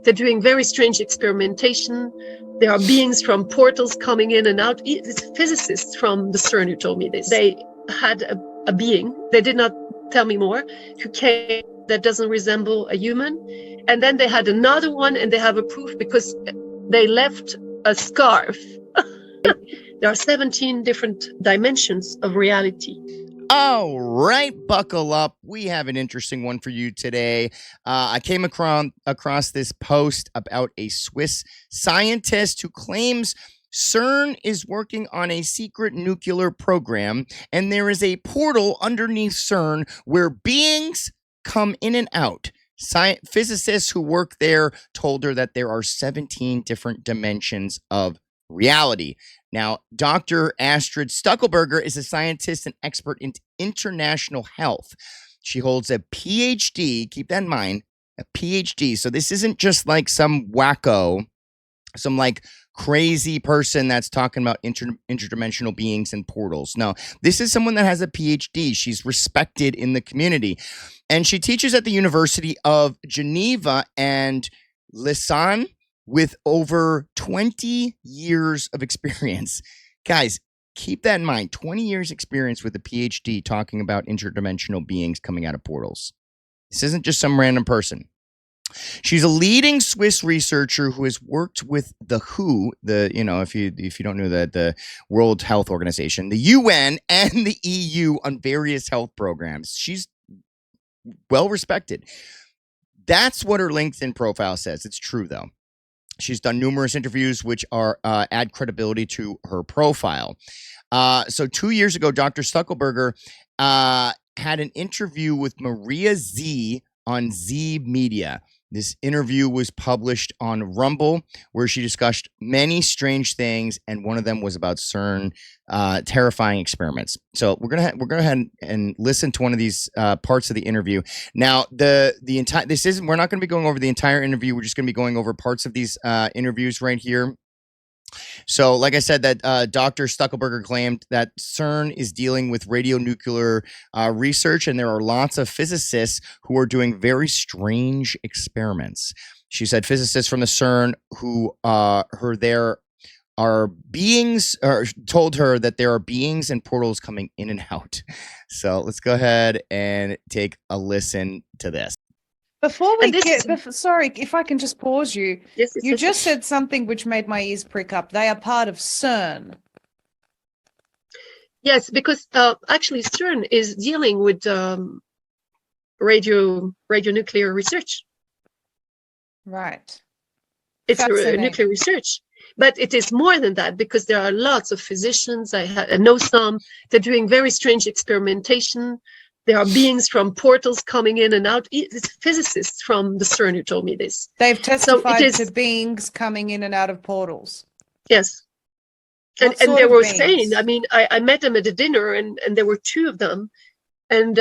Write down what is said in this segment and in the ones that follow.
They're doing very strange experimentation. There are beings from portals coming in and out. It's physicists from the CERN who told me this. They had a being, they did not tell me more, who came that doesn't resemble a human. And then they had another one, and they have a proof because they left a scarf. There are 17 different dimensions of reality. All right, buckle up. We have an interesting one for you today. I came across this post about a Swiss scientist who claims CERN is working on a secret nuclear program, and there is a portal underneath CERN where beings come in and out. Physicists who work there told her that there are 17 different dimensions of reality. Now, Dr. Astrid Stuckelberger is a scientist and expert in international health. She holds a PhD, keep that in mind, a PhD. So this isn't just like some wacko, some like crazy person that's talking about interdimensional beings and portals. No, this is someone that has a PhD. She's respected in the community. And she teaches at the University of Geneva and Lausanne with over 20 years of experience. Guys, keep that in mind. 20 years experience with a PhD talking about interdimensional beings coming out of portals. This isn't just some random person. She's a leading Swiss researcher who has worked with the WHO, if you don't know the World Health Organization, the UN, and the EU on various health programs. She's well respected. That's what her LinkedIn profile says. It's true, though. She's done numerous interviews which add credibility to her profile. So 2 years ago, Dr. Stuckelberger had an interview with Maria Zeee on Zeee Media. This interview was published on Rumble, where she discussed many strange things, and one of them was about CERN terrifying experiments. So we're gonna go ahead and listen to one of these parts of the interview. Now, the entire we're not going to be going over the entire interview. We're just going to be going over parts of these interviews right here. So, like I said, that Dr. Stuckelberger claimed that CERN is dealing with radionuclear research, and there are lots of physicists who are doing very strange experiments. She said physicists from the CERN who told her that there are beings and portals coming in and out. So let's go ahead and take a listen to this. Before we sorry, if I can just pause you. Yes, you just said something which made my ears prick up. They are part of CERN. Yes, because actually CERN is dealing with radionuclear research. Right. It's nuclear research. But it is more than that, because there are lots of physicians. I know some. They're doing very strange experimentation. There are beings from portals coming in and out. It's physicists from the CERN who told me this. They've testified to beings coming in and out of portals. Yes. And they were saying, I mean, I met them at a dinner, and there were two of them. And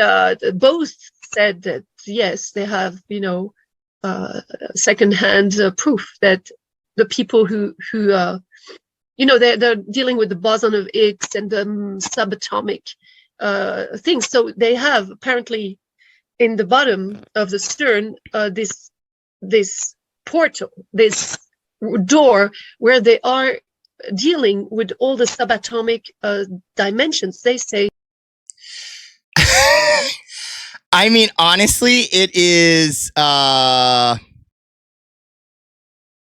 both said that, yes, they have, secondhand proof that the people who they're dealing with the boson of Higgs and the subatomic things. So they have apparently in the bottom of the CERN this portal, this door where they are dealing with all the subatomic dimensions. They say. I mean, honestly, it is.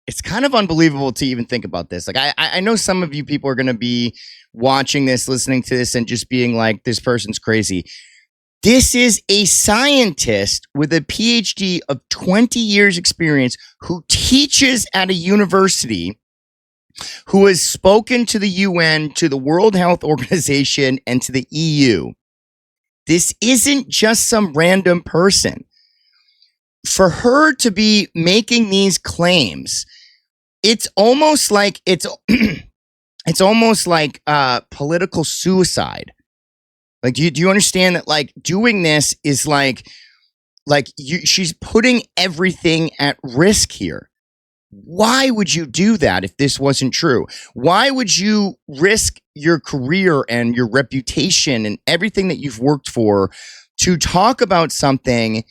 It's kind of unbelievable to even think about this. Like, I know some of you people are going to be watching this, listening to this, and just being like, this person's crazy. This is a scientist with a PhD of 20 years experience who teaches at a university, who has spoken to the UN, to the World Health Organization, and to the EU. This isn't just some random person. For her to be making these claims, it's almost like political suicide. Like, do you understand that? Like, doing this is she's putting everything at risk here. Why would you do that if this wasn't true? Why would you risk your career and your reputation and everything that you've worked for to talk about something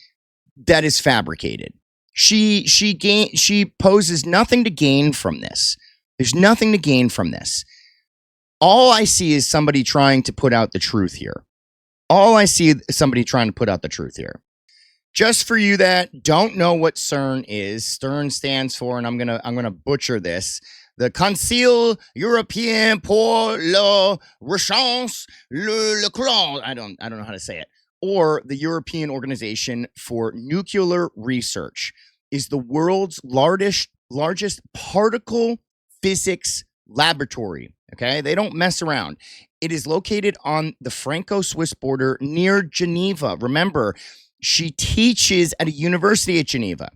that is fabricated? She poses nothing to gain from this. There's nothing to gain from this. All I see is somebody trying to put out the truth here. Just for you that don't know what CERN is, CERN stands for, and I'm gonna butcher this, the Conseil Européen pour la Recherche le I don't know how to say it. Or the European Organization for Nuclear Research is the world's largest particle physics laboratory. Okay, they don't mess around. It is located on the Franco-Swiss border near Geneva. Remember, she teaches at a university at Geneva.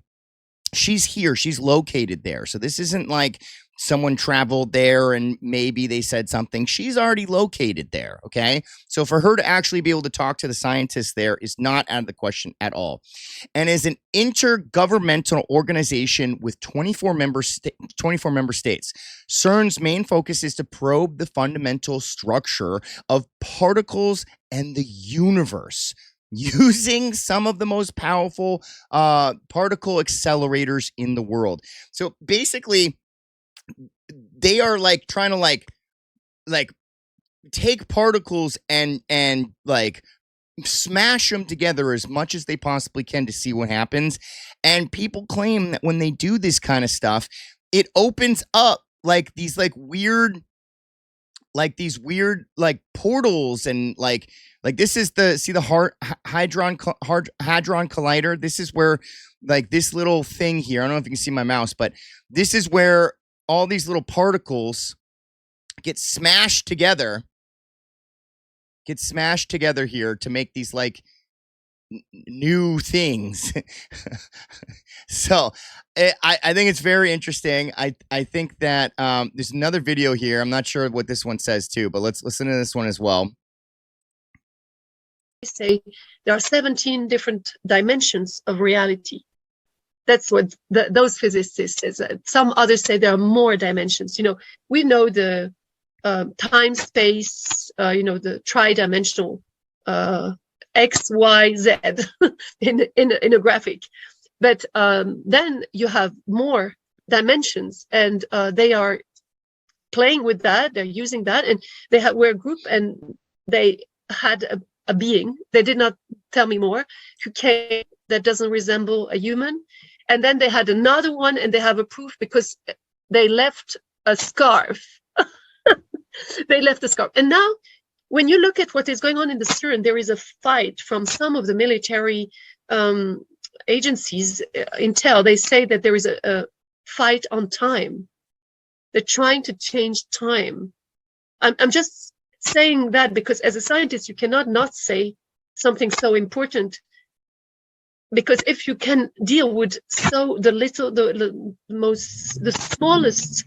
She's here. She's located there. So this isn't like someone traveled there and maybe they said something. She's already located there. Okay. So for her to actually be able to talk to the scientists there is not out of the question at all. And as an intergovernmental organization with 24 member states, CERN's main focus is to probe the fundamental structure of particles and the universe, using some of the most powerful particle accelerators in the world. So basically, they are like trying to like take particles and like smash them together as much as they possibly can to see what happens. And people claim that when they do this kind of stuff, it opens up like these weird portals and like this is the Hadron Collider. This is where like this little thing here. I don't know if you can see my mouse, but this is where all these little particles get smashed together here to make these like new things. So I think it's very interesting. I think that there's another video here. I'm not sure what this one says too, but let's listen to this one as well. Say there are 17 different dimensions of reality. That's what those physicists say. Some others say there are more dimensions. You know, we know the time, space, the tridimensional X, Y, Z in a graphic. But then you have more dimensions, and they are playing with that. They're using that, and we're a group, and they had a being. They did not tell me more. Who came that doesn't resemble a human. And then they had another one, and they have a proof because they left a scarf. They left a scarf. And now, when you look at what is going on in the CERN, there is a fight from some of the military agencies. Intel, they say that there is a fight on time. They're trying to change time. I'm just saying that because as a scientist, you cannot not say something so important. Because if you can deal with the smallest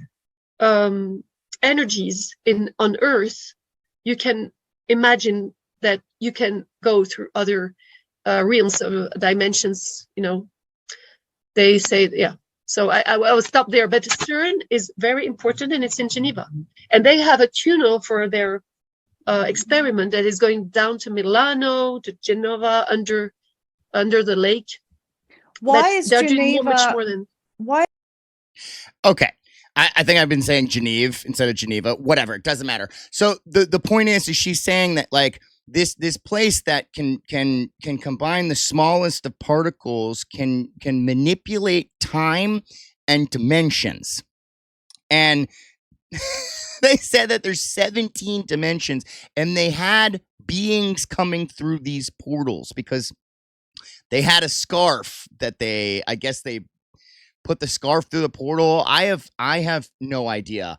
energies on Earth, you can imagine that you can go through other realms of dimensions. You know, they say, yeah. So I will stop there. But CERN is very important, and it's in Geneva, and they have a tunnel for their experiment that is going down to Milano, to Genova, under the lake. Why is Geneva much more than why? Okay. I think I've been saying Geneve instead of Geneva. Whatever, it doesn't matter. So the point is she's saying that like this place that can combine the smallest of particles can manipulate time and dimensions. And they said that there's 17 dimensions, and they had beings coming through these portals because they had a scarf that I guess they put the scarf through the portal. I have no idea.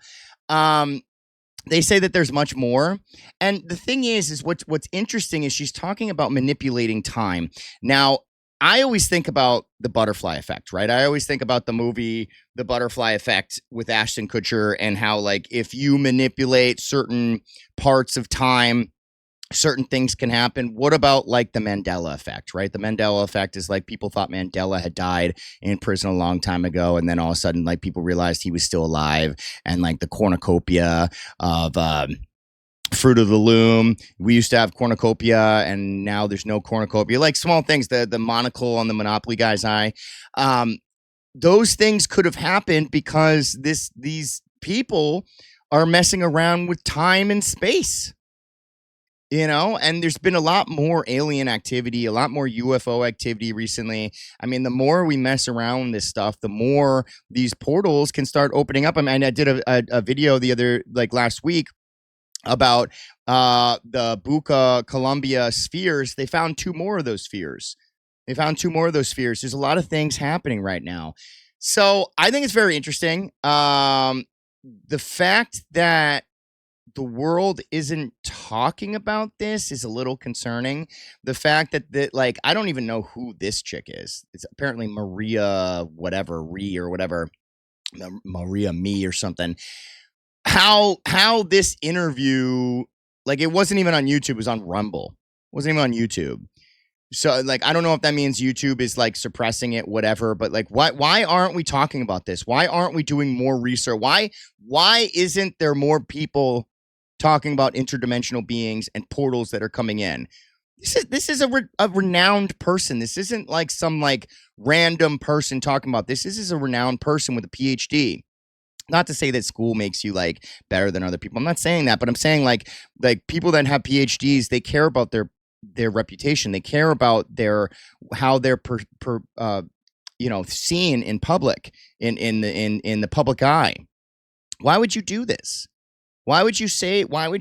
They say that there's much more. And the thing is what's interesting is she's talking about manipulating time. Now, I always think about the butterfly effect, right? I always think about the movie The Butterfly Effect with Ashton Kutcher, and how like if you manipulate certain parts of time, certain things can happen. What about like the Mandela effect, right? The Mandela effect is like people thought Mandela had died in prison a long time ago, and then all of a sudden like people realized he was still alive, and like the cornucopia of Fruit of the Loom. We used to have cornucopia, and now there's no cornucopia. Like small things, the monocle on the Monopoly guy's eye. Those things could have happened because these people are messing around with time and space. You know, and there's been a lot more alien activity, a lot more UFO activity recently. I mean, the more we mess around with this stuff, the more these portals can start opening up. I mean, I did a video last week about the Buca Columbia spheres. They found 2 more of those spheres. There's a lot of things happening right now. So I think it's very interesting. The fact that the world isn't talking about this is a little concerning. The fact that like, I don't even know who this chick is. It's apparently Maria whatever, Maria Me or something. How this interview, like, it wasn't even on YouTube, it was on Rumble. It wasn't even on YouTube. So like, I don't know if that means YouTube is like suppressing it, whatever, but like, why aren't we talking about this? Why aren't we doing more research? Why isn't there more people talking about interdimensional beings and portals that are coming in? This is a renowned person. This isn't like some like random person talking about this. This is a renowned person with a PhD. Not to say that school makes you like better than other people. I'm not saying that, but I'm saying like people that have PhDs, they care about their reputation. They care about how they're seen in public, in the public eye. Why would you do this? Why would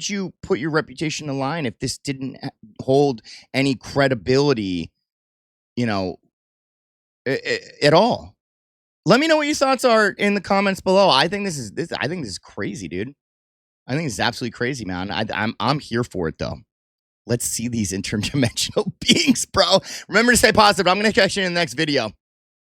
you put your reputation in line if this didn't hold any credibility, at all? Let me know what your thoughts are in the comments below. I think this is crazy, dude. I think this is absolutely crazy, man. I'm here for it though. Let's see these interdimensional beings, bro. Remember to stay positive. I'm going to catch you in the next video.